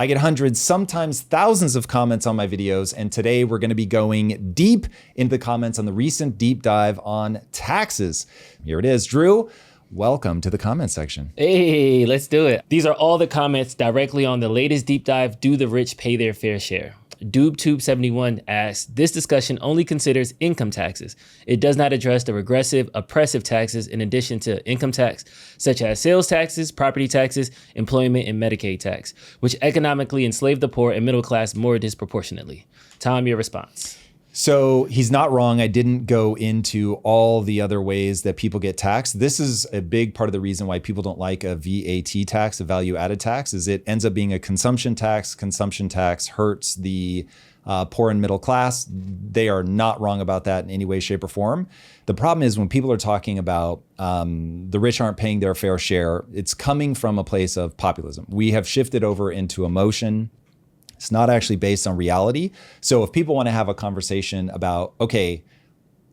I get hundreds, sometimes thousands of comments on my videos, and today we're gonna be going deep into the comments on the recent deep dive on taxes. Here it is. Drew, welcome to the comment section. Hey, let's do it. These are all the comments directly on the latest deep dive, Do the Rich Pay Their Fair Share? DubeTube71 asks, this discussion only considers income taxes. It does not address the regressive, oppressive taxes in addition to income tax, such as sales taxes, property taxes, employment, and Medicaid tax, which economically enslave the poor and middle class more disproportionately. Tom, your response. So he's not wrong. I didn't go into all the other ways that people get taxed. This is a big part of the reason why people don't like a VAT tax, a value added tax, is it ends up being a consumption tax. Consumption tax hurts the poor and middle class. They are not wrong about that in any way, shape, or form. The problem is when people are talking about the rich aren't paying their fair share, it's coming from a place of populism. We have shifted over into emotion. It's not actually based on reality. So if people want to have a conversation about, okay,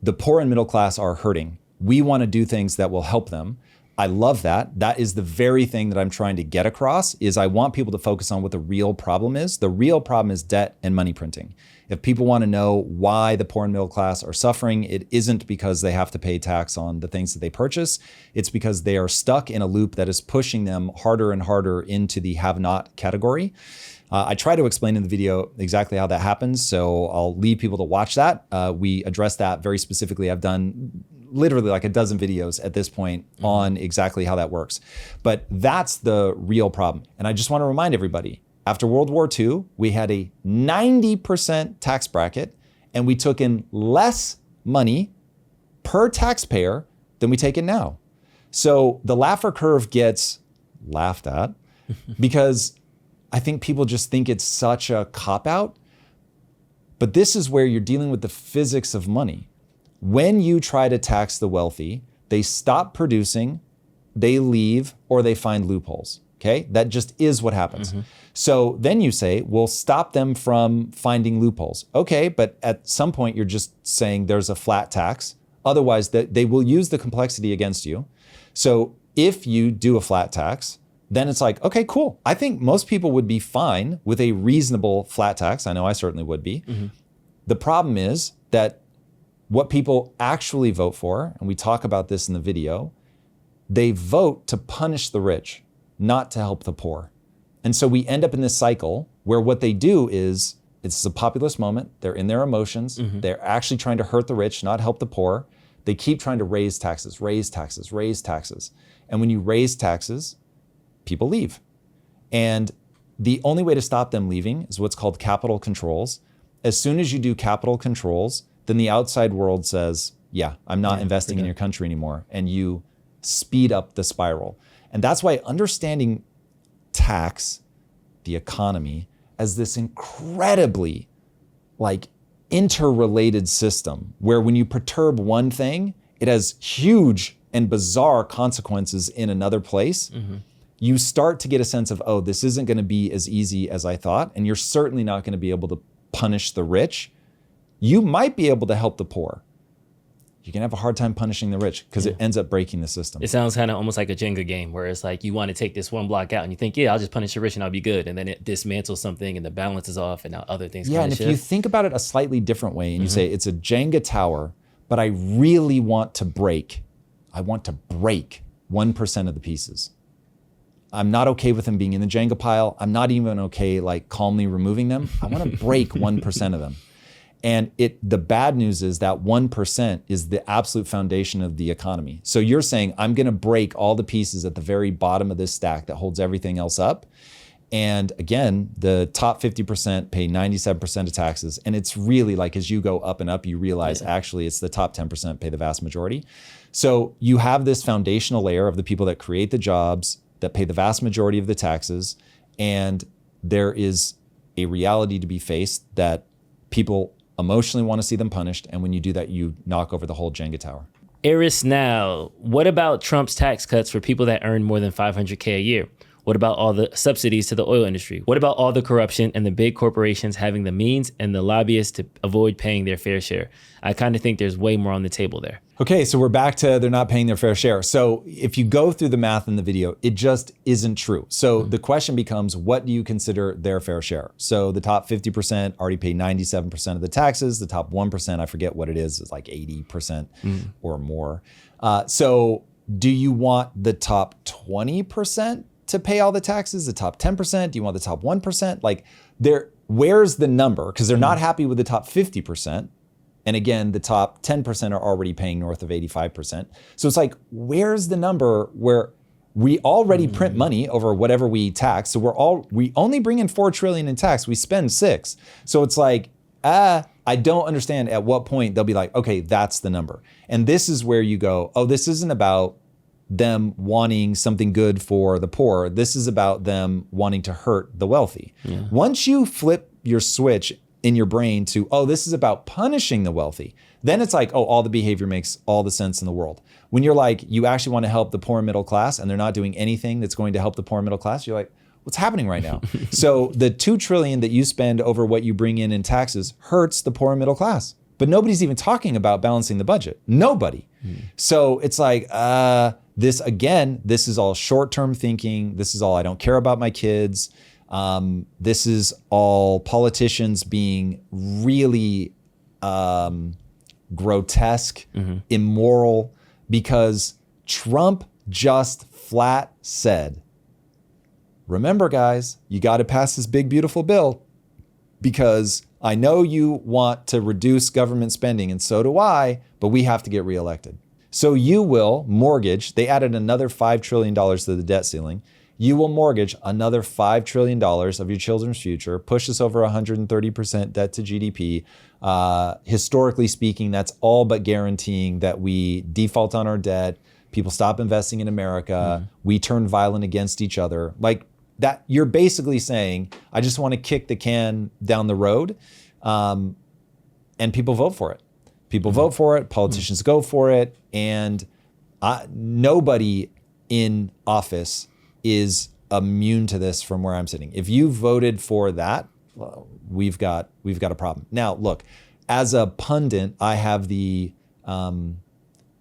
the poor and middle class are hurting, we want to do things that will help them. I love that. That is the very thing that I'm trying to get across, is I want people to focus on what the real problem is. The real problem is debt and money printing. If people want to know why the poor and middle class are suffering, it isn't because they have to pay tax on the things that they purchase. It's because they are stuck in a loop that is pushing them harder and harder into the have-not category. I try to explain in the video exactly how that happens, so I'll leave people to watch that. We address that very specifically. I've done literally like a dozen videos at this point on exactly how that works. But that's the real problem. And I just want to remind everybody, after World War II, we had a 90% tax bracket, and we took in less money per taxpayer than we take in now. So the Laffer curve gets laughed at because I think people just think it's such a cop-out. But this is where you're dealing with the physics of money. When you try to tax the wealthy, they stop producing, they leave, or they find loopholes. Okay, that just is what happens. So then you say, we'll stop them from finding loopholes. Okay, but at some point you're just saying there's a flat tax. Otherwise, they will use the complexity against you. So if you do a flat tax, then it's like, okay, cool. I think most people would be fine with a reasonable flat tax. I know I certainly would be. The problem is that what people actually vote for, and we talk about this in the video, they vote to punish the rich, not to help the poor. And so we end up in this cycle where what they do is, it's a populist moment. They're in their emotions. They're actually trying to hurt the rich, not help the poor. They keep trying to raise taxes, raise taxes, raise taxes. And when you raise taxes, people leave. And the only way to stop them leaving is what's called capital controls. As soon as you do capital controls, then the outside world says, yeah, I'm not investing in your country anymore. And you speed up the spiral. And that's why understanding tax, the economy, as this incredibly interrelated system where when you perturb one thing, it has huge and bizarre consequences in another place. You start to get a sense of, oh, this isn't going to be as easy as I thought. And you're certainly not going to be able to punish the rich. You might be able to help the poor. You can have a hard time punishing the rich because it ends up breaking the system. It sounds kind of almost like a Jenga game where it's like you want to take this one block out and you think, yeah, I'll just punish the rich and I'll be good. And then it dismantles something and the balance is off and now other things kind of shift. Yeah, and if you think about it a slightly different way and you say it's a Jenga tower, but I really want to break, I want to break 1% of the pieces. I'm not okay with them being in the Jenga pile. I'm not even okay calmly removing them. I want to break 1% of them. And the bad news is that 1% is the absolute foundation of the economy. So you're saying, I'm going to break all the pieces at the very bottom of this stack that holds everything else up. And again, the top 50% pay 97% of taxes. And it's really as you go up and up, you realize actually it's the top 10% pay the vast majority. So you have this foundational layer of the people that create the jobs, that pay the vast majority of the taxes. And there is a reality to be faced that people emotionally want to see them punished. And when you do that, you knock over the whole Jenga tower. Eris now, what about Trump's tax cuts for people that earn more than $500K a year? What about all the subsidies to the oil industry? What about all the corruption and the big corporations having the means and the lobbyists to avoid paying their fair share? I kind of think there's way more on the table there. Okay, so we're back to they're not paying their fair share. So if you go through the math in the video, it just isn't true. So the question becomes, what do you consider their fair share? So the top 50% already pay 97% of the taxes. The top 1%, I forget what it is like 80% or more. So do you want the top 20% to pay all the taxes? The top 10%? Do you want the top 1%? Like where's the number? Because they're not happy with the top 50%. And again, the top 10% are already paying north of 85%. So it's like, where's the number where we already print money over whatever we tax? So we only bring in 4 trillion in tax, we spend 6. So it's like, I don't understand at what point they'll be like, okay, that's the number. And this is where you go, oh, this isn't about them wanting something good for the poor. This is about them wanting to hurt the wealthy. Yeah. Once you flip your switch in your brain to, oh, this is about punishing the wealthy, then it's like, oh, all the behavior makes all the sense in the world. When you're like, you actually want to help the poor and middle class and they're not doing anything that's going to help the poor and middle class, you're like, what's happening right now? So the 2 trillion that you spend over what you bring in taxes hurts the poor and middle class. But nobody's even talking about balancing the budget. Nobody. So it's like, this is all short-term thinking. This is all, I don't care about my kids. This is all politicians being really grotesque, immoral, because Trump just flat said, remember guys, you got to pass this big, beautiful bill because I know you want to reduce government spending and so do I, but we have to get reelected. So you will mortgage, they added another $5 trillion to the debt ceiling. You will mortgage another $5 trillion of your children's future, push us over 130% debt to GDP. Historically speaking, that's all but guaranteeing that we default on our debt, people stop investing in America, we turn violent against each other. Like that, you're basically saying, I just want to kick the can down the road, and people vote for it. People vote for it, politicians go for it, and nobody in office is immune to this from where I'm sitting. If you voted for that, well, we've got a problem. Now, look, as a pundit, I have the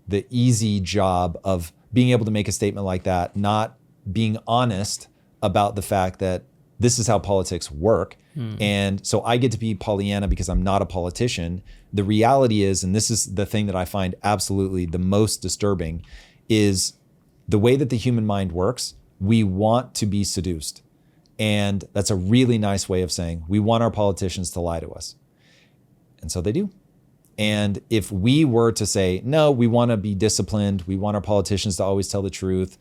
easy job of being able to make a statement like that, not being honest about the fact that this is how politics work. And so I get to be Pollyanna because I'm not a politician. The reality is, and this is the thing that I find absolutely the most disturbing, is the way that the human mind works. We want to be seduced. And that's a really nice way of saying we want our politicians to lie to us. And so they do. And if we were to say, no, we want to be disciplined, we want our politicians to always tell the truth.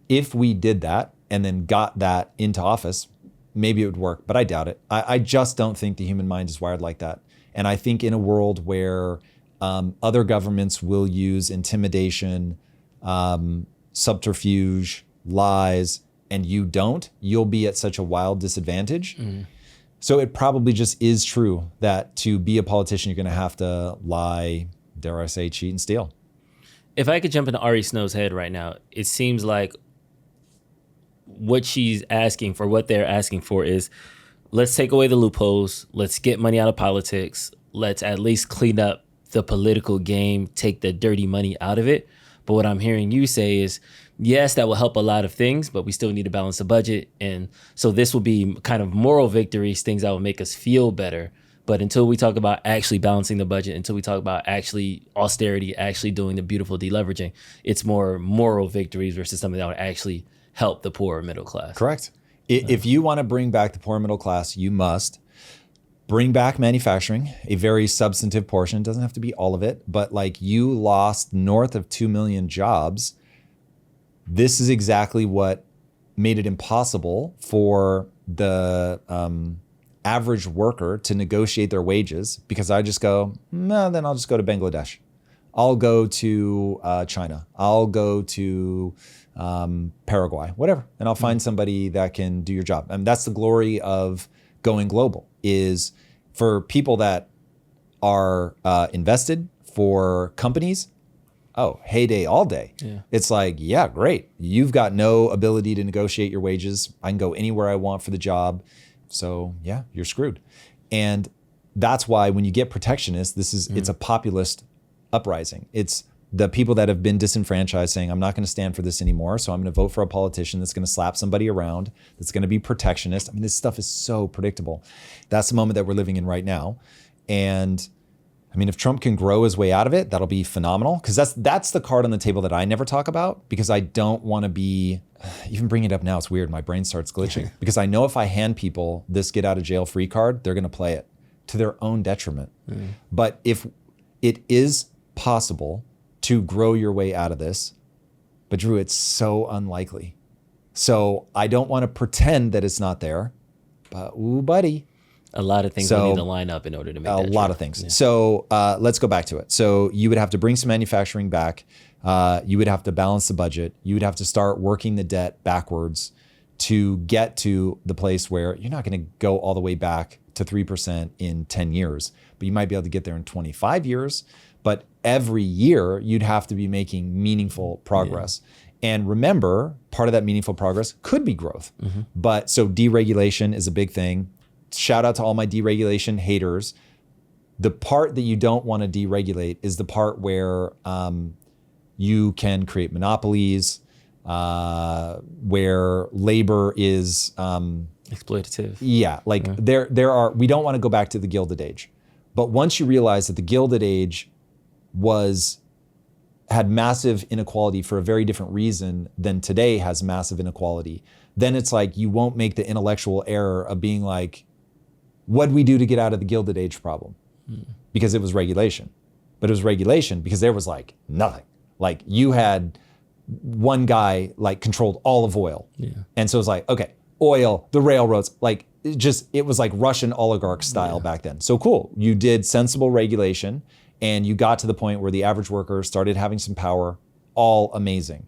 If we did that and then got that into office, maybe it would work, but I doubt it. I just don't think the human mind is wired like that. And I think in a world where other governments will use intimidation, subterfuge, lies, and you don't, you'll be at such a wild disadvantage. So it probably just is true that to be a politician, you're going to have to lie, dare I say, cheat and steal. If I could jump into Ari Snow's head right now, it seems like what she's asking for, what they're asking for is, let's take away the loopholes. Let's get money out of politics. Let's at least clean up the political game, take the dirty money out of it. But what I'm hearing you say is, yes, that will help a lot of things, but we still need to balance the budget. And so this will be kind of moral victories, things that will make us feel better. But until we talk about actually balancing the budget, until we talk about actually austerity, actually doing the beautiful deleveraging, it's more moral victories versus something that would actually help the poor middle class. Correct. If you want to bring back the poor middle class, you must bring back manufacturing, a very substantive portion. It doesn't have to be all of it, but like you lost north of 2 million jobs. This is exactly what made it impossible for the average worker to negotiate their wages, because I just go, no, then I'll just go to Bangladesh. I'll go to China. I'll go to Paraguay, whatever. And I'll find somebody that can do your job. And that's the glory of going global, is for people that are invested, for companies, oh, heyday all day. Yeah. It's like, yeah, great. You've got no ability to negotiate your wages. I can go anywhere I want for the job. So yeah, you're screwed. And that's why when you get protectionist, it's a populist uprising. It's the people that have been disenfranchised saying, I'm not going to stand for this anymore. So I'm going to vote for a politician that's going to slap somebody around, that's going to be protectionist. I mean, this stuff is so predictable. That's the moment that we're living in right now. And I mean, if Trump can grow his way out of it, that'll be phenomenal. Because that's the card on the table that I never talk about, because I don't want to be, even bringing it up now, it's weird. My brain starts glitching because I know if I hand people this get out of jail free card, they're going to play it to their own detriment. But if it is possible to grow your way out of this, but Drew, it's so unlikely. So I don't want to pretend that it's not there, but ooh, buddy. A lot of things will need to line up in order to make that a lot true. of things. Yeah. So let's go back to it. So you would have to bring some manufacturing back. You would have to balance the budget. You would have to start working the debt backwards to get to the place where you're not going to go all the way back to 3% in 10 years, but you might be able to get there in 25 years. But every year you'd have to be making meaningful progress. And remember, part of that meaningful progress could be growth. But so deregulation is a big thing. Shout out to all my deregulation haters. The part that you don't want to deregulate is the part where you can create monopolies, where labor is exploitative. Yeah, like there are. We don't want to go back to the Gilded Age, but once you realize that the Gilded Age had massive inequality for a very different reason than today has massive inequality, then it's like you won't make the intellectual error of being like, what'd we do to get out of the Gilded Age problem? Because it was regulation. But it was regulation because there was like nothing. Like you had one guy like controlled all of oil. And so it's like, okay, oil, the railroads, like it was like Russian oligarch style back then. So cool, you did sensible regulation and you got to the point where the average worker started having some power, all amazing.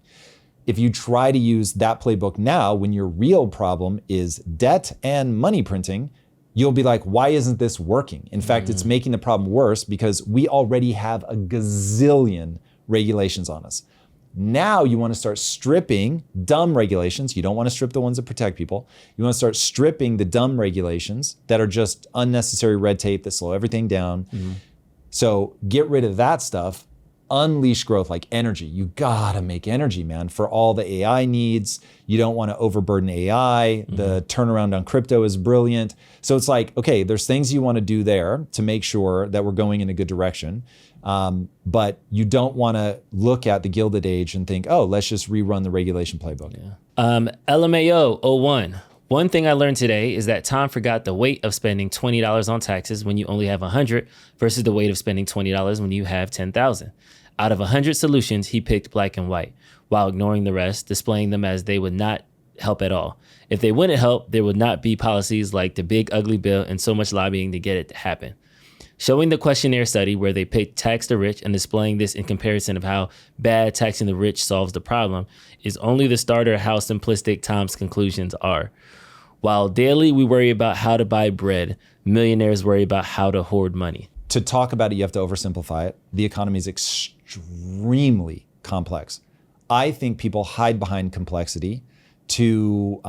If you try to use that playbook now, when your real problem is debt and money printing, you'll be like, why isn't this working? In fact, it's making the problem worse because we already have a gazillion regulations on us. Now you want to start stripping dumb regulations. You don't want to strip the ones that protect people. You want to start stripping the dumb regulations that are just unnecessary red tape that slow everything down. So get rid of that stuff, unleash growth like energy. You gotta make energy, man, for all the AI needs. You don't want to overburden AI. The turnaround on crypto is brilliant. So it's like, okay, there's things you want to do there to make sure that we're going in a good direction. But you don't want to look at the Gilded Age and think, oh, let's just rerun the regulation playbook. LMAO 01. One thing I learned today is that Tom forgot the weight of spending $20 on taxes when you only have 100 versus the weight of spending $20 when you have 10,000. Out of 100 solutions, he picked black and white, while ignoring the rest, displaying them as they would not help at all. If they wouldn't help, there would not be policies like the big ugly bill and so much lobbying to get it to happen. Showing the questionnaire study where they picked tax the rich and displaying this in comparison of how bad taxing the rich solves the problem is only the starter of how simplistic Tom's conclusions are. While daily we worry about how to buy bread, millionaires worry about how to hoard money. To talk about it, you have to oversimplify it. The economy is extremely complex. I think people hide behind complexity to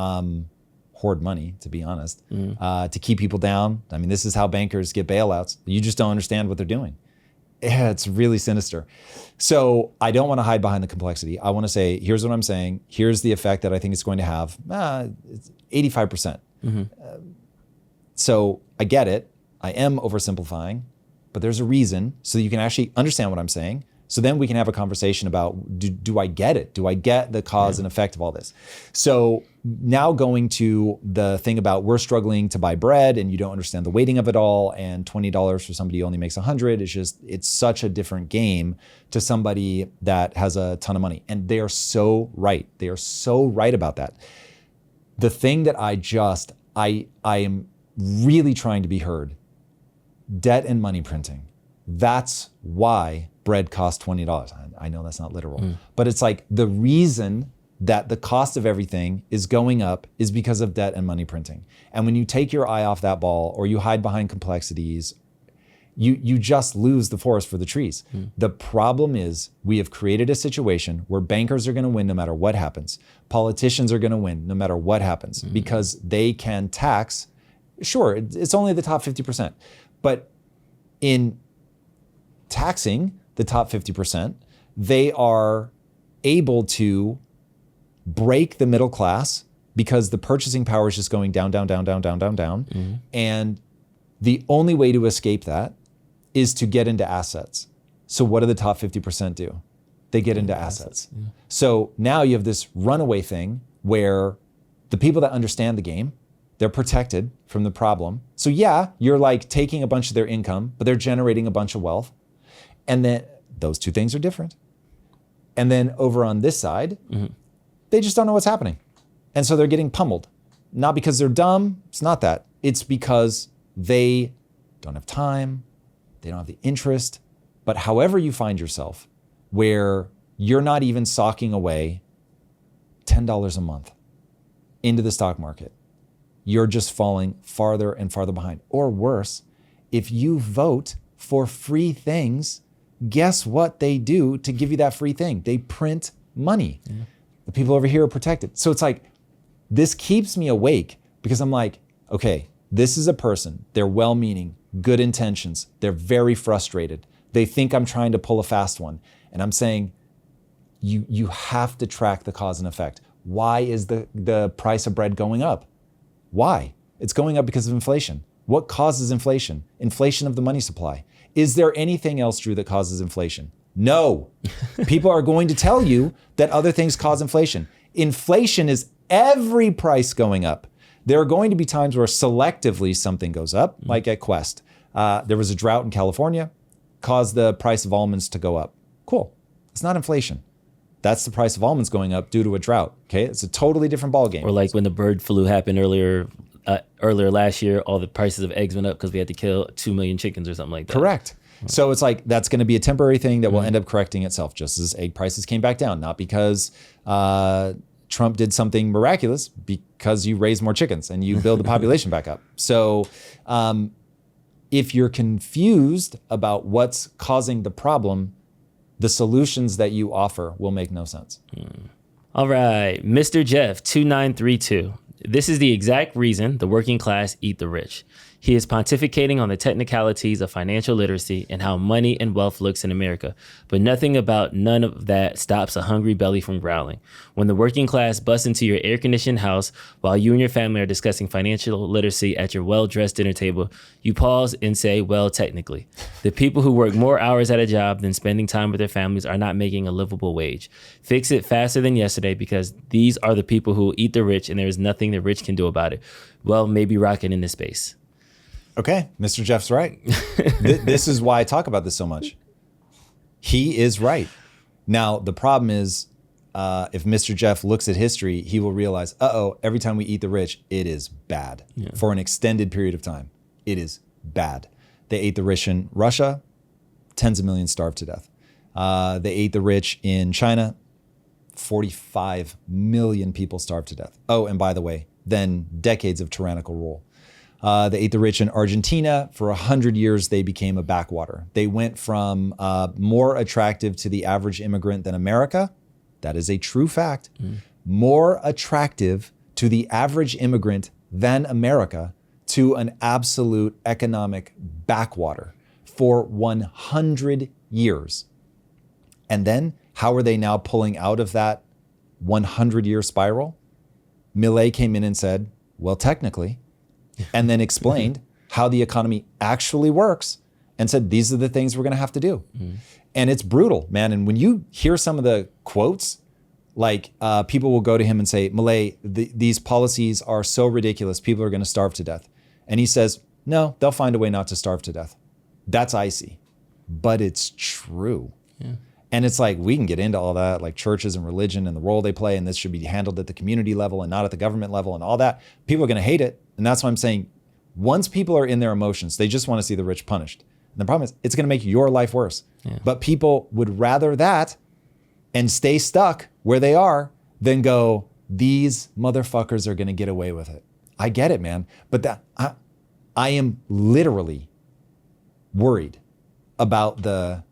hoard money, to be honest, to keep people down. I mean, this is how bankers get bailouts. You just don't understand what they're doing. Yeah, it's really sinister. So I don't want to hide behind the complexity. I want to say, here's what I'm saying. Here's the effect that I think it's going to have. It's 85%. So I get it. I am oversimplifying, but there's a reason so that you can actually understand what I'm saying. So then we can have a conversation about, do I get it? Do I get the cause and effect of all this? So now going to the thing about we're struggling to buy bread and you don't understand the weighting of it all, and $20 for somebody who only makes 100, it's such a different game to somebody that has a ton of money. And they are so right. They are so right about that. The thing that I am really trying to be heard, debt and money printing. That's why bread costs $20. I know that's not literal, but it's like the reason that the cost of everything is going up is because of debt and money printing. And when you take your eye off that ball or you hide behind complexities, you just lose the forest for the trees. The problem is we have created a situation where bankers are going to win no matter what happens. Politicians are going to win no matter what happens because they can tax. Sure, it's only the top 50%. But in taxing the top 50%, they are able to break the middle class because the purchasing power is just going down, down, down, down, down, down, down. Mm-hmm. And the only way to escape that is to get into assets. So what do the top 50% do? They get into assets. Yeah. So now you have this runaway thing where the people that understand the game, they're protected from the problem. So yeah, you're like taking a bunch of their income, but they're generating a bunch of wealth. And then those two things are different. And then over on this side, mm-hmm. they just don't know what's happening. And so they're getting pummeled. Not because they're dumb, it's not that. It's because they don't have time, they don't have the interest. But however you find yourself, where you're not even socking away $10 a month into the stock market, you're just falling farther and farther behind. Or worse, if you vote for free things, guess what they do to give you that free thing? They print money. Yeah. The people over here are protected. So it's like, this keeps me awake because I'm like, okay, this is a person, they're well-meaning, good intentions, they're very frustrated. They think I'm trying to pull a fast one. And I'm saying, you have to track the cause and effect. Why is the price of bread going up? Why? It's going up because of inflation. What causes inflation? Inflation of the money supply. Is there anything else, Drew, that causes inflation? No. People are going to tell you that other things cause inflation. Inflation is every price going up. There are going to be times where selectively something goes up, like at Quest. There was a drought in California, caused the price of almonds to go up. Cool. It's not inflation. That's the price of almonds going up due to a drought. Okay, it's a totally different ballgame. Or like when the bird flu happened earlier last year, all the prices of eggs went up because we had to kill 2 million chickens or something like that. Correct. So it's like that's going to be a temporary thing that will end up correcting itself, just as egg prices came back down, not because Trump did something miraculous, because you raise more chickens and you build the population back up. So if you're confused about what's causing the problem, the solutions that you offer will make no sense. All right, Mr. Jeff 2932. This is the exact reason the working class eat the rich. He is pontificating on the technicalities of financial literacy and how money and wealth looks in America, but none of that stops a hungry belly from growling. When the working class busts into your air-conditioned house while you and your family are discussing financial literacy at your well-dressed dinner table, you pause and say, well, technically. The people who work more hours at a job than spending time with their families are not making a livable wage. Fix it faster than yesterday, because these are the people who eat the rich and there is nothing the rich can do about it. Well, maybe Rocket in this space. Okay, Mr. Jeff's right. This is why I talk about this so much. He is right. Now, the problem is, if Mr. Jeff looks at history, he will realize, every time we eat the rich, it is bad. Yeah. For an extended period of time, it is bad. They ate the rich in Russia, tens of millions starved to death. They ate the rich in China, 45 million people starved to death. Oh, and by the way, then decades of tyrannical rule. They ate the rich in Argentina. For 100 years, they became a backwater. They went from more attractive to the average immigrant than America. That is a true fact. More attractive to the average immigrant than America, to an absolute economic backwater for 100 years. And then how are they now pulling out of that 100-year spiral? Bilyeu came in and said, well, technically, and then explained how the economy actually works and said, these are the things we're going to have to do. And it's brutal, man. And when you hear some of the quotes, like people will go to him and say, Bilyeu, these policies are so ridiculous, people are going to starve to death. And he says, no, they'll find a way not to starve to death. That's icy, but it's true. Yeah. And it's like, we can get into all that, like churches and religion and the role they play, and this should be handled at the community level and not at the government level and all that. People are going to hate it. And that's why I'm saying, once people are in their emotions, they just want to see the rich punished. And the problem is, it's going to make your life worse. Yeah. But people would rather that and stay stuck where they are than go, these motherfuckers are going to get away with it. I get it, man. But I am literally worried about the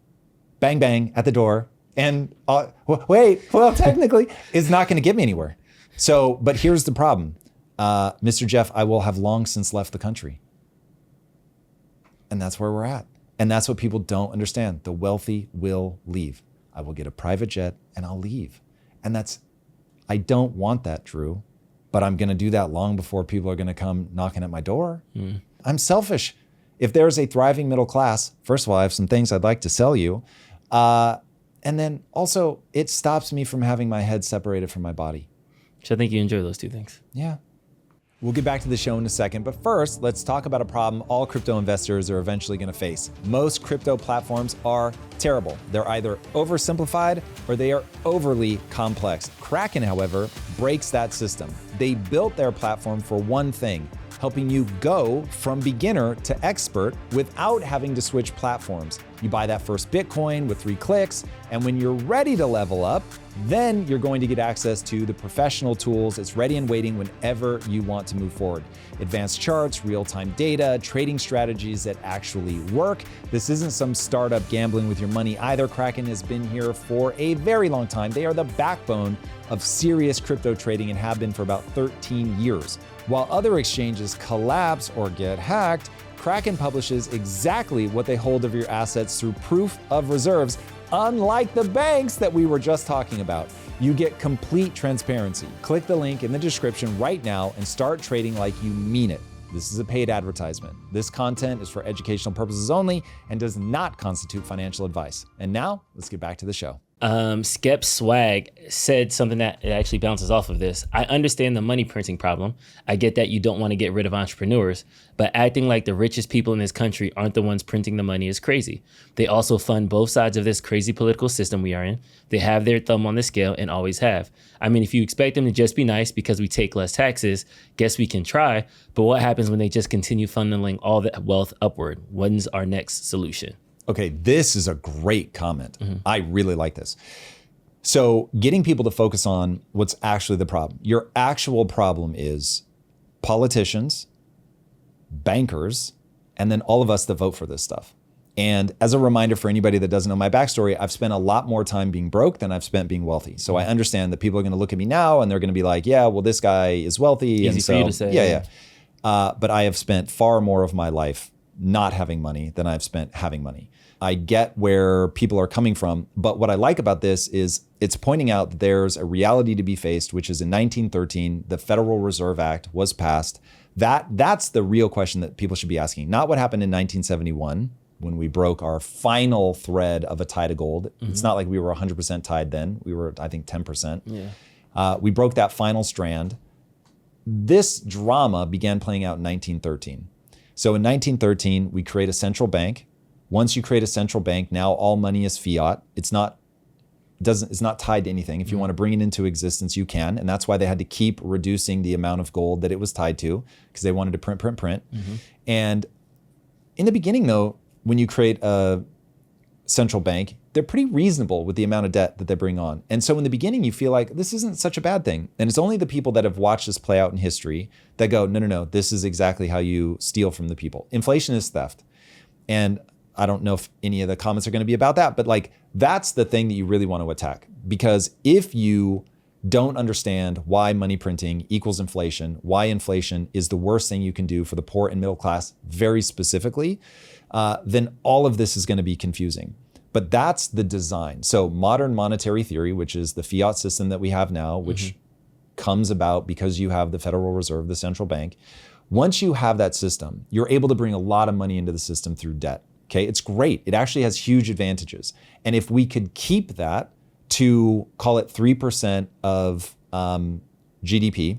bang, bang at the door. And technically, it's not going to get me anywhere. So, but here's the problem. Mr. Jeff, I will have long since left the country. And that's where we're at. And that's what people don't understand. The wealthy will leave. I will get a private jet and I'll leave. And I don't want that, Drew, but I'm going to do that long before people are going to come knocking at my door. I'm selfish. If there's a thriving middle class, first of all, I have some things I'd like to sell you. And then also it stops me from having my head separated from my body. So I think you enjoy those two things. Yeah. We'll get back to the show in a second, but first, let's talk about a problem all crypto investors are eventually going to face. Most crypto platforms are terrible. They're either oversimplified or they are overly complex. Kraken, however, breaks that system. They built their platform for one thing, helping you go from beginner to expert without having to switch platforms. You buy that first Bitcoin with 3 clicks, and when you're ready to level up, then you're going to get access to the professional tools. It's ready and waiting whenever you want to move forward. Advanced charts, real-time data, trading strategies that actually work. This isn't some startup gambling with your money either. Kraken has been here for a very long time. They are the backbone of serious crypto trading and have been for about 13 years. While other exchanges collapse or get hacked, Kraken publishes exactly what they hold of your assets through proof of reserves, unlike the banks that we were just talking about. You get complete transparency. Click the link in the description right now and start trading like you mean it. This is a paid advertisement. This content is for educational purposes only and does not constitute financial advice. And now, let's get back to the show. Skep Swag said something that it actually bounces off of this. I understand the money printing problem. I get that you don't want to get rid of entrepreneurs, but acting like the richest people in this country aren't the ones printing the money is crazy. They also fund both sides of this crazy political system we are in. They have their thumb on the scale and always have. I mean, if you expect them to just be nice because we take less taxes, guess we can try, but what happens when they just continue funneling all the wealth upward? When's our next solution? Okay, this is a great comment. I really like this. So getting people to focus on what's actually the problem. Your actual problem is politicians, bankers, and then all of us that vote for this stuff. And as a reminder for anybody that doesn't know my backstory, I've spent a lot more time being broke than I've spent being wealthy. So I understand that people are going to look at me now and they're going to be like, yeah, well, this guy is wealthy. Easy and for so, you to say. Yeah. But I have spent far more of my life not having money than I've spent having money. I get where people are coming from, but what I like about this is it's pointing out that there's a reality to be faced, which is in 1913, the Federal Reserve Act was passed. That's the real question that people should be asking, not what happened in 1971 when we broke our final thread of a tie to gold. It's not like we were 100% tied then. We were, I think, 10%. Yeah. We broke that final strand. This drama began playing out in 1913. So in 1913, we create a central bank. Once you create a central bank, now all money is fiat. It's not tied to anything. If you want to bring it into existence, you can. And that's why they had to keep reducing the amount of gold that it was tied to, because they wanted to print. And in the beginning, though, when you create a central bank, they're pretty reasonable with the amount of debt that they bring on. And so in the beginning, you feel like this isn't such a bad thing. And it's only the people that have watched this play out in history that go, no, this is exactly how you steal from the people. Inflation is theft. And I don't know if any of the comments are going to be about that, but like that's the thing that you really want to attack. Because if you don't understand why money printing equals inflation, why inflation is the worst thing you can do for the poor and middle class very specifically, then all of this is going to be confusing. But that's the design. So modern monetary theory, which is the fiat system that we have now, which comes about because you have the Federal Reserve, the central bank. Once you have that system, you're able to bring a lot of money into the system through debt. Okay, it's great. It actually has huge advantages. And if we could keep that to call it 3% of GDP,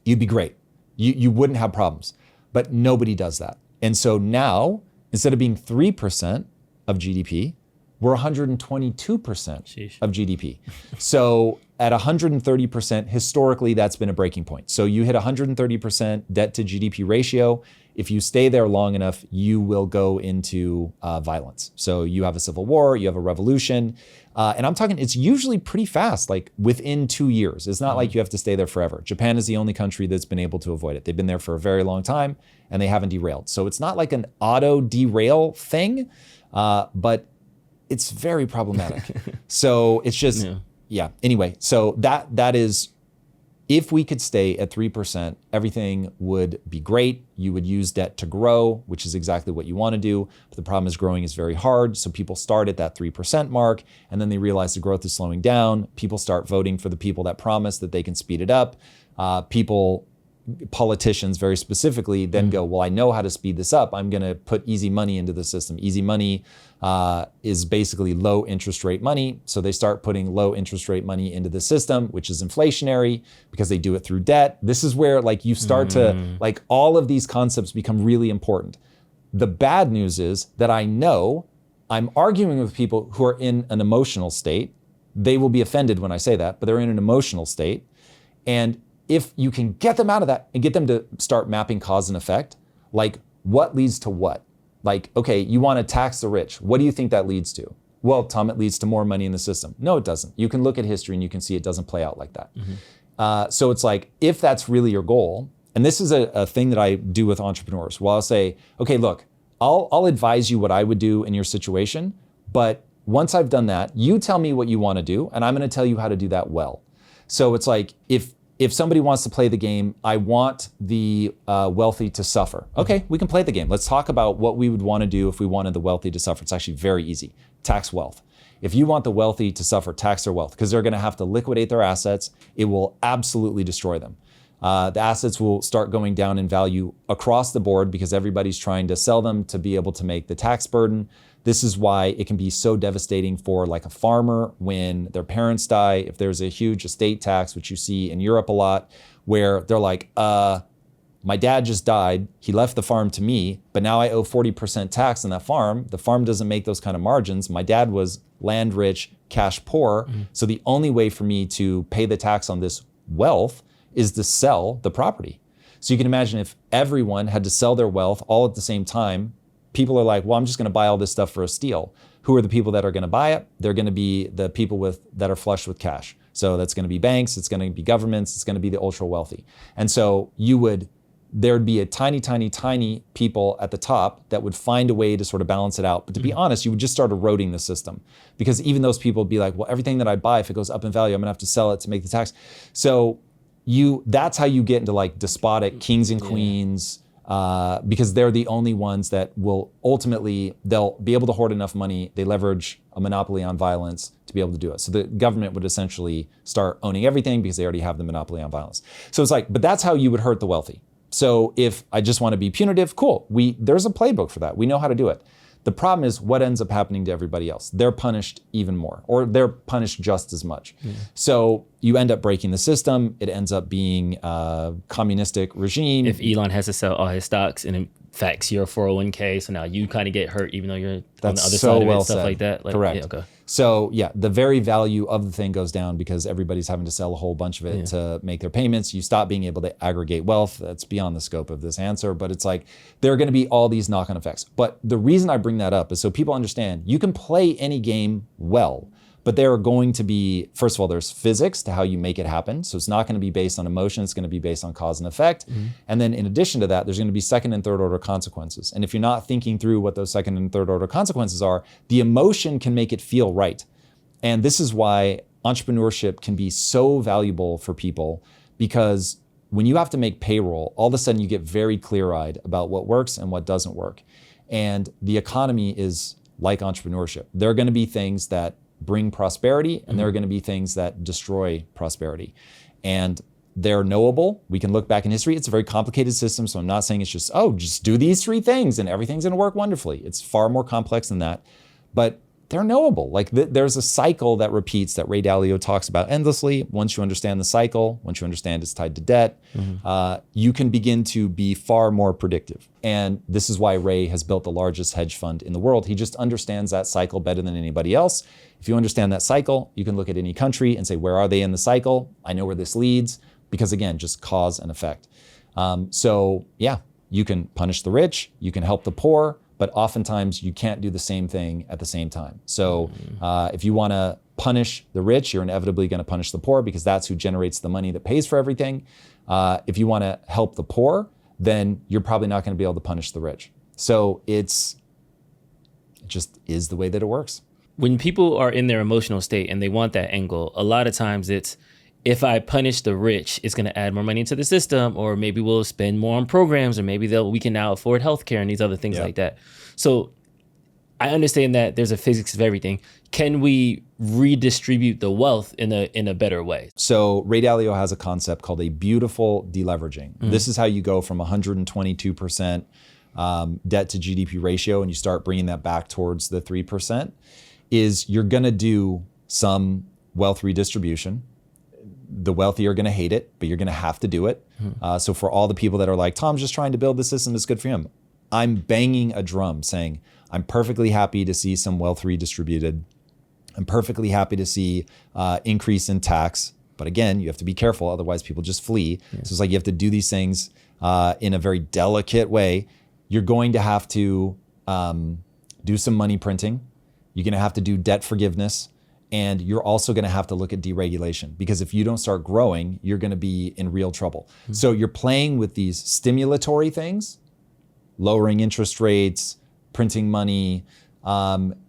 you'd be great. You wouldn't have problems. But nobody does that. And so now, instead of being 3% of GDP, we're 122% of GDP. So at 130%, historically, that's been a breaking point. So you hit 130% debt to GDP ratio. If you stay there long enough, you will go into violence. So you have a civil war, you have a revolution. And I'm talking, it's usually pretty fast, like within 2 years. It's not like you have to stay there forever. Japan is the only country that's been able to avoid it. They've been there for a very long time and they haven't derailed. So it's not like an auto derail thing, but it's very problematic. So it's just, yeah. Anyway, so that is if we could stay at 3%, everything would be great. You would use debt to grow, which is exactly what you want to do. But the problem is growing is very hard. So people start at that 3% mark, and then they realize the growth is slowing down. People start voting for the people that promise that they can speed it up. Politicians very specifically then go, well, I know how to speed this up. I'm going to put easy money into the system. Easy money is basically low interest rate money. So they start putting low interest rate money into the system, which is inflationary because they do it through debt. This is where like you start to like all of these concepts become really important. The bad news is that I know I'm arguing with people who are in an emotional state. They will be offended when I say that, but they're in an emotional state. And if you can get them out of that and get them to start mapping cause and effect, like what leads to what? Like, okay, you want to tax the rich. What do you think that leads to? Well, Tom, it leads to more money in the system. No, it doesn't. You can look at history and you can see it doesn't play out like that. So it's like, if that's really your goal, and this is a thing that I do with entrepreneurs, well, I'll say, okay, look, I'll advise you what I would do in your situation, but once I've done that, you tell me what you want to do, and I'm going to tell you how to do that well. So it's like, if somebody wants to play the game, I want the wealthy to suffer. Okay, we can play the game. Let's talk about what we would want to do if we wanted the wealthy to suffer. It's actually very easy. Tax wealth. If you want the wealthy to suffer, tax their wealth because they're going to have to liquidate their assets. It will absolutely destroy them. The assets will start going down in value across the board because everybody's trying to sell them to be able to make the tax burden. This is why it can be so devastating for like a farmer when their parents die. If there's a huge estate tax, which you see in Europe a lot, where they're like, my dad just died. He left the farm to me, but now I owe 40% tax on that farm. The farm doesn't make those kind of margins. My dad was land rich, cash poor. So the only way for me to pay the tax on this wealth is to sell the property. So you can imagine if everyone had to sell their wealth all at the same time, people are like, well, I'm just going to buy all this stuff for a steal. Who are the people that are going to buy it? They're going to be the people that are flush with cash. So that's going to be banks, it's going to be governments, it's going to be the ultra wealthy. And so there'd be a tiny people at the top that would find a way to sort of balance it out. But to be honest, you would just start eroding the system because even those people would be like, well, everything that I buy, if it goes up in value, I'm going to have to sell it to make the tax. So that's how you get into like despotic kings and queens, because they're the only ones that will ultimately, they'll be able to hoard enough money. They leverage a monopoly on violence to be able to do it. So the government would essentially start owning everything because they already have the monopoly on violence. So it's like, but that's how you would hurt the wealthy. So if I just want to be punitive, cool. There's a playbook for that. We know how to do it. The problem is what ends up happening to everybody else. They're punished even more, or they're punished just as much. So you end up breaking the system. It ends up being a communistic regime. If Elon has to sell all his stocks and it affects your 401k, so now you kind of get hurt even though you're on the other side of it, stuff like that. Correct. Yeah, okay. So yeah, the very value of the thing goes down because everybody's having to sell a whole bunch of it to make their payments. You stop being able to aggregate wealth. That's beyond the scope of this answer, but it's like there are going to be all these knock-on effects. But the reason I bring that up is so people understand you can play any game well, but there are going to be, first of all, there's physics to how you make it happen. So it's not going to be based on emotion. It's going to be based on cause and effect. And then in addition to that, there's going to be second and third order consequences. And if you're not thinking through what those second and third order consequences are, the emotion can make it feel right. And this is why entrepreneurship can be so valuable for people, because when you have to make payroll, all of a sudden you get very clear-eyed about what works and what doesn't work. And the economy is like entrepreneurship. There are going to be things that bring prosperity, and there are going to be things that destroy prosperity. And they're knowable. We can look back in history. It's a very complicated system, so I'm not saying it's just do these three things and everything's going to work wonderfully. It's far more complex than that. But they're knowable. Like there's a cycle that repeats that Ray Dalio talks about endlessly. Once you understand the cycle, once you understand it's tied to debt, you can begin to be far more predictive. And this is why Ray has built the largest hedge fund in the world. He just understands that cycle better than anybody else. If you understand that cycle, you can look at any country and say, where are they in the cycle? I know where this leads, because again, just cause and effect. So yeah, you can punish the rich, you can help the poor, but oftentimes you can't do the same thing at the same time. So if you want to punish the rich, you're inevitably going to punish the poor because that's who generates the money that pays for everything. If you want to help the poor, then you're probably not going to be able to punish the rich. So it just is the way that it works. When people are in their emotional state and they want that angle, a lot of times it's if I punish the rich, it's going to add more money into the system, or maybe we'll spend more on programs, or maybe we can now afford healthcare and these other things like that. So I understand that there's a physics of everything. Can we redistribute the wealth in a better way? So Ray Dalio has a concept called a beautiful deleveraging. This is how you go from 122% debt to GDP ratio, and you start bringing that back towards the 3%, is you're going to do some wealth redistribution. The wealthy are going to hate it, but you're going to have to do it. So for all the people that are like, Tom's just trying to build the system that's good for him, I'm banging a drum saying, I'm perfectly happy to see some wealth redistributed. I'm perfectly happy to see increase in tax. But again, you have to be careful, otherwise people just flee. So it's like you have to do these things in a very delicate way. You're going to have to do some money printing. You're going to have to do debt forgiveness. And you're also going to have to look at deregulation, because if you don't start growing, you're going to be in real trouble. So you're playing with these stimulatory things, lowering interest rates, printing money.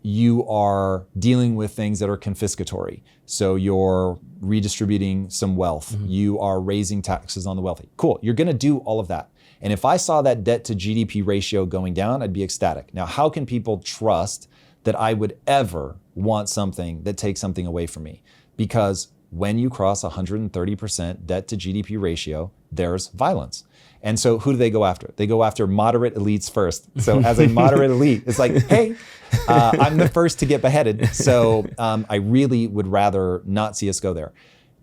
You are dealing with things that are confiscatory. So you're redistributing some wealth. You are raising taxes on the wealthy. Cool. You're going to do all of that. And if I saw that debt to GDP ratio going down, I'd be ecstatic. Now, how can people trust that I would ever want something that takes something away from me? Because when you cross 130% debt to GDP ratio, there's violence. And so who do they go after? They go after moderate elites first. So as a moderate elite, it's like, hey, I'm the first to get beheaded. So I really would rather not see us go there.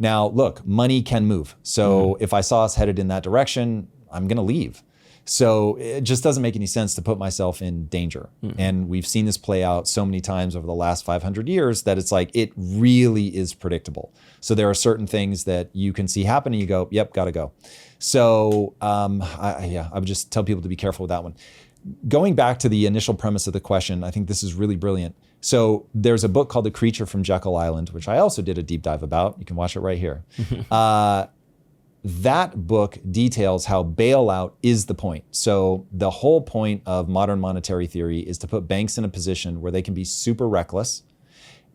Now, look, money can move. So if I saw us headed in that direction, I'm going to leave. So it just doesn't make any sense to put myself in danger. And we've seen this play out so many times over the last 500 years that it's like, it really is predictable. So there are certain things that you can see happen and you go, yep, got to go. So I would just tell people to be careful with that one. Going back to the initial premise of the question, I think this is really brilliant. So there's a book called The Creature from Jekyll Island, which I also did a deep dive about. You can watch it right here. That book details how bailout is the point. So the whole point of modern monetary theory is to put banks in a position where they can be super reckless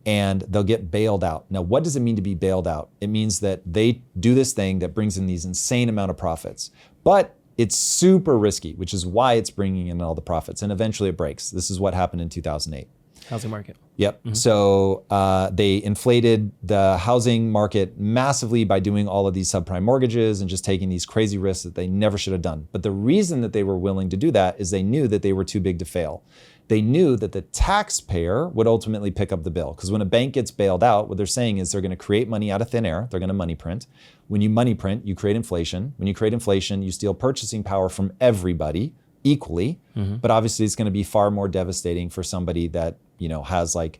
and they'll get bailed out. Now, what does it mean to be bailed out? It means that they do this thing that brings in these insane amount of profits, but it's super risky, which is why it's bringing in all the profits, and eventually it breaks. This is what happened in 2008. Housing market. Yep. So they inflated the housing market massively by doing all of these subprime mortgages and just taking these crazy risks that they never should have done. But the reason that they were willing to do that is they knew that they were too big to fail. They knew that the taxpayer would ultimately pick up the bill, because when a bank gets bailed out, what they're saying is they're going to create money out of thin air. They're going to money print. When you money print, you create inflation. When you create inflation, you steal purchasing power from everybody equally. But obviously it's going to be far more devastating for somebody that, you know, has like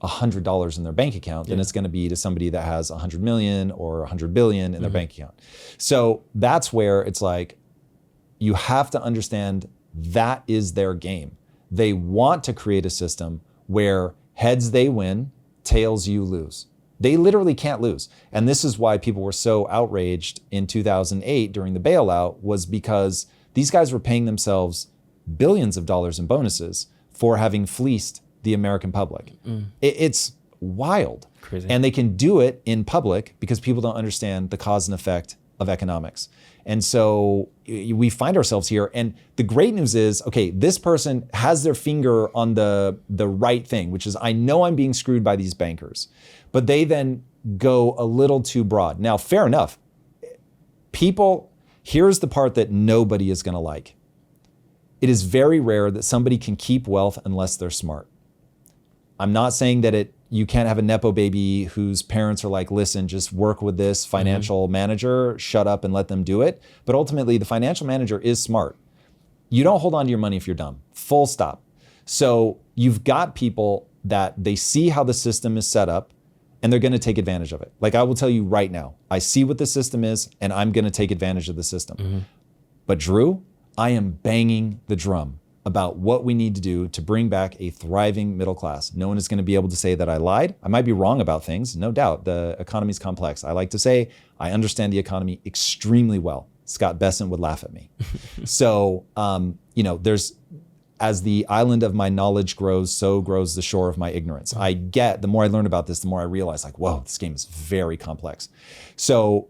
$100 in their bank account than it's going to be to somebody that has 100 million or 100 billion in their bank account. So that's where it's like, you have to understand that is their game. They want to create a system where heads they win, tails you lose. They literally can't lose. And this is why people were so outraged in 2008 during the bailout, was because these guys were paying themselves billions of dollars in bonuses for having fleeced the American public. It's wild. Crazy. And they can do it in public because people don't understand the cause and effect of economics. And so we find ourselves here. And the great news is, okay, this person has their finger on the right thing, which is, I know I'm being screwed by these bankers. But they then go a little too broad. Now, fair enough. People, here's the part that nobody is going to like. It is very rare that somebody can keep wealth unless they're smart. I'm not saying that you can't have a Nepo baby whose parents are like, listen, just work with this financial manager, shut up and let them do it. But ultimately, the financial manager is smart. You don't hold on to your money if you're dumb, full stop. So you've got people that they see how the system is set up and they're going to take advantage of it. Like I will tell you right now, I see what the system is and I'm going to take advantage of the system. But Drew, I am banging the drum about what we need to do to bring back a thriving middle class. No one is going to be able to say that I lied. I might be wrong about things, no doubt. The economy is complex. I like to say I understand the economy extremely well. Scott Besson would laugh at me. So, as the island of my knowledge grows, so grows the shore of my ignorance. The more I learn about this, the more I realize like, whoa, this game is very complex. So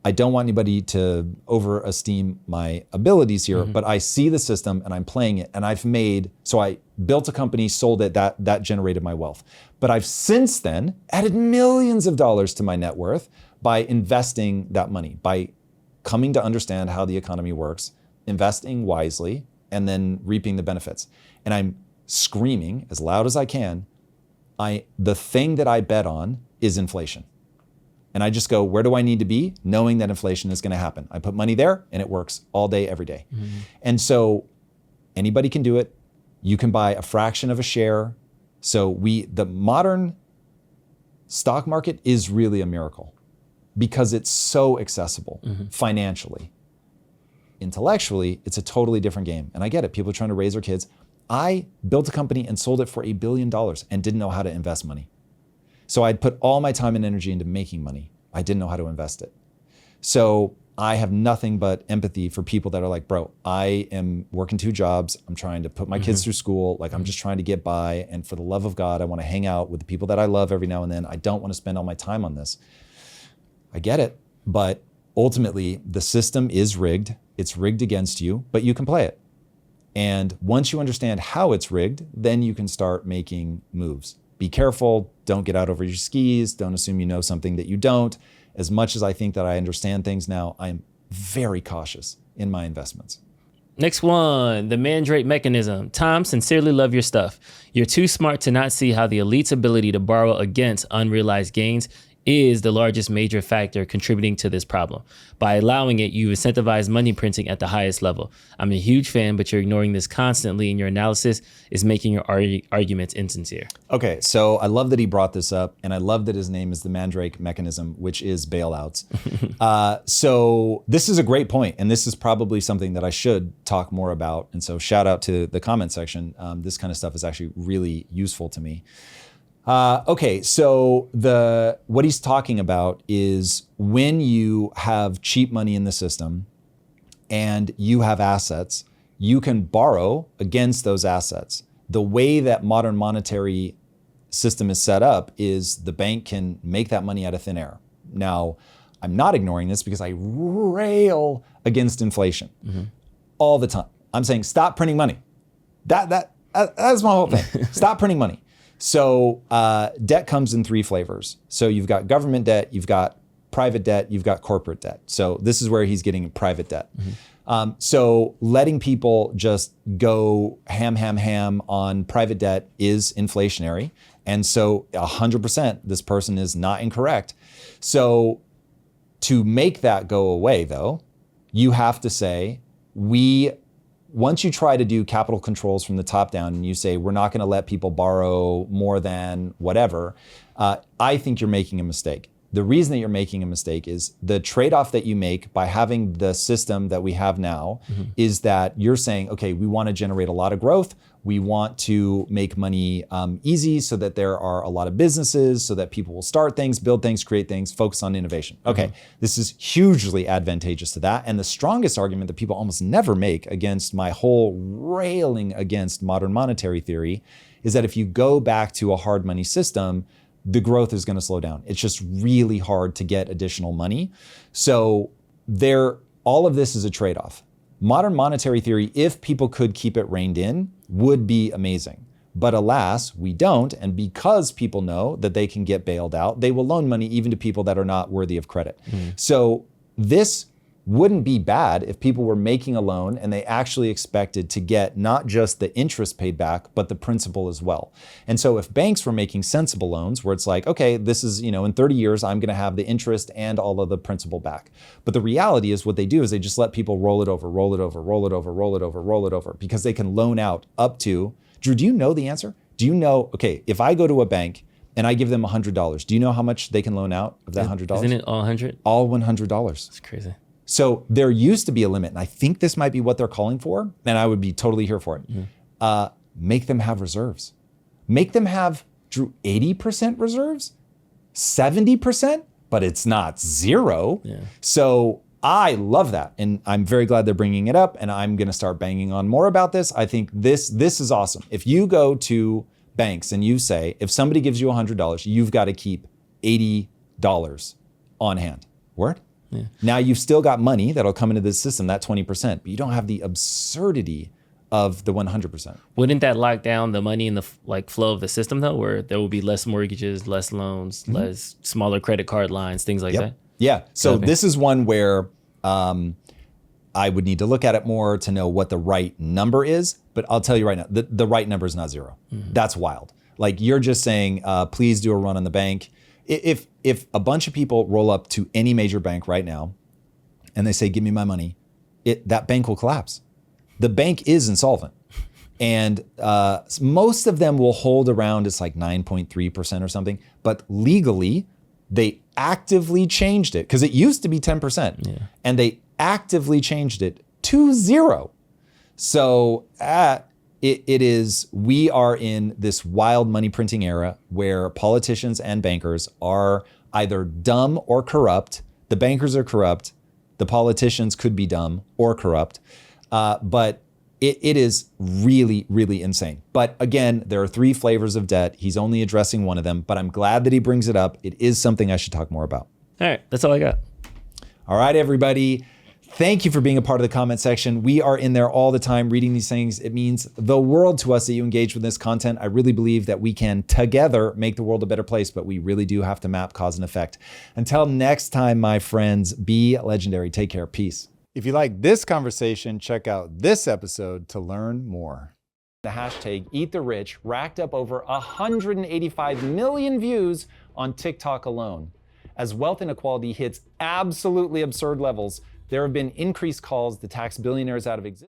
I don't want anybody to overesteem my abilities here, but I see the system and I'm playing it, and so I built a company, sold it, that generated my wealth. But I've since then added millions of dollars to my net worth by investing that money, by coming to understand how the economy works, investing wisely, and then reaping the benefits. And I'm screaming as loud as I can, the thing that I bet on is inflation. And I just go, where do I need to be? Knowing that inflation is going to happen. I put money there and it works all day, every day. And so anybody can do it. You can buy a fraction of a share. So the modern stock market is really a miracle because it's so accessible financially. Intellectually, it's a totally different game. And I get it. People are trying to raise their kids. I built a company and sold it for $1 billion and didn't know how to invest money. So I'd put all my time and energy into making money. I didn't know how to invest it. So I have nothing but empathy for people that are like, bro, I am working 2 jobs. I'm trying to put my kids through school. Like I'm just trying to get by. And for the love of God, I want to hang out with the people that I love every now and then. I don't want to spend all my time on this. I get it. But ultimately, the system is rigged. It's rigged against you, but you can play it. And once you understand how it's rigged, then you can start making moves. Be careful. Don't get out over your skis. Don't assume you know something that you don't. As much as I think that I understand things now, I'm very cautious in my investments. Next one, the Mandrake mechanism. Tom, sincerely love your stuff. You're too smart to not see how the elite's ability to borrow against unrealized gains is the largest major factor contributing to this problem. By allowing it, you incentivize money printing at the highest level. I'm a huge fan, but you're ignoring this constantly, and your analysis is making your arguments insincere. Okay, so I love that he brought this up, and I love that his name is the Mandrake mechanism, which is bailouts. So this is a great point, and this is probably something that I should talk more about. And so shout out to the comment section. This kind of stuff is actually really useful to me. Okay, so what he's talking about is when you have cheap money in the system and you have assets, you can borrow against those assets. The way that modern monetary system is set up is the bank can make that money out of thin air. Now, I'm not ignoring this because I rail against inflation all the time. I'm saying stop printing money. That's my whole thing. Stop printing money. So debt comes in 3 flavors. So you've got government debt, you've got private debt, you've got corporate debt. So this is where he's getting private debt. So letting people just go ham on private debt is inflationary. And so 100%, this person is not incorrect. So to make that go away though, you have to say, once you try to do capital controls from the top down and you say, we're not going to let people borrow more than whatever, I think you're making a mistake. The reason that you're making a mistake is the trade-off that you make by having the system that we have now is that you're saying, okay, we want to generate a lot of growth. We want to make money easy so that there are a lot of businesses, so that people will start things, build things, create things, focus on innovation. Okay, this is hugely advantageous to that. And the strongest argument that people almost never make against my whole railing against modern monetary theory is that if you go back to a hard money system, the growth is going to slow down. It's just really hard to get additional money. So all of this is a trade-off. Modern monetary theory, if people could keep it reined in, would be amazing. But alas, we don't. And because people know that they can get bailed out, they will loan money even to people that are not worthy of credit. So this wouldn't be bad if people were making a loan and they actually expected to get not just the interest paid back, but the principal as well. And so if banks were making sensible loans where it's like, okay, this is, in 30 years, I'm going to have the interest and all of the principal back. But the reality is what they do is they just let people roll it over, because they can loan out up to, Drew, do you know the answer? Do you know, okay, if I go to a bank and I give them $100, do you know how much they can loan out of that $100? Isn't it all 100? All $100. That's crazy. So there used to be a limit, and I think this might be what they're calling for, and I would be totally here for it. Make them have reserves. Make them have, Drew, 80% reserves, 70%, but it's not zero. Yeah. So I love that. And I'm very glad they're bringing it up, and I'm going to start banging on more about this. I think this is awesome. If you go to banks and you say, if somebody gives you $100, you've got to keep $80 on hand. Word? Yeah. Now you've still got money that'll come into this system, that 20%, but you don't have the absurdity of the 100%. Wouldn't that lock down the money in the flow of the system though, where there will be less mortgages, less loans, less smaller credit card lines, things like that? Yeah. So this is one where I would need to look at it more to know what the right number is. But I'll tell you right now, the right number is not zero. That's wild. Like you're just saying, please do a run on the bank. If a bunch of people roll up to any major bank right now and they say, give me my money, that bank will collapse. The bank is insolvent. And most of them will hold around, it's like 9.3% or something. But legally, they actively changed it because it used to be 10%. And they actively changed it to 0. So we are in this wild money printing era where politicians and bankers are either dumb or corrupt. The bankers are corrupt. The politicians could be dumb or corrupt. But it is really, really insane. But again, there are 3 flavors of debt. He's only addressing one of them, but I'm glad that he brings it up. It is something I should talk more about. All right, that's all I got. All right, everybody. Thank you for being a part of the comment section. We are in there all the time reading these things. It means the world to us that you engage with this content. I really believe that we can together make the world a better place, but we really do have to map cause and effect. Until next time, my friends, be legendary. Take care. Peace. If you like this conversation, check out this episode to learn more. The hashtag #EatTheRich racked up over 185 million views on TikTok alone. As wealth inequality hits absolutely absurd levels, there have been increased calls to tax billionaires out of existence.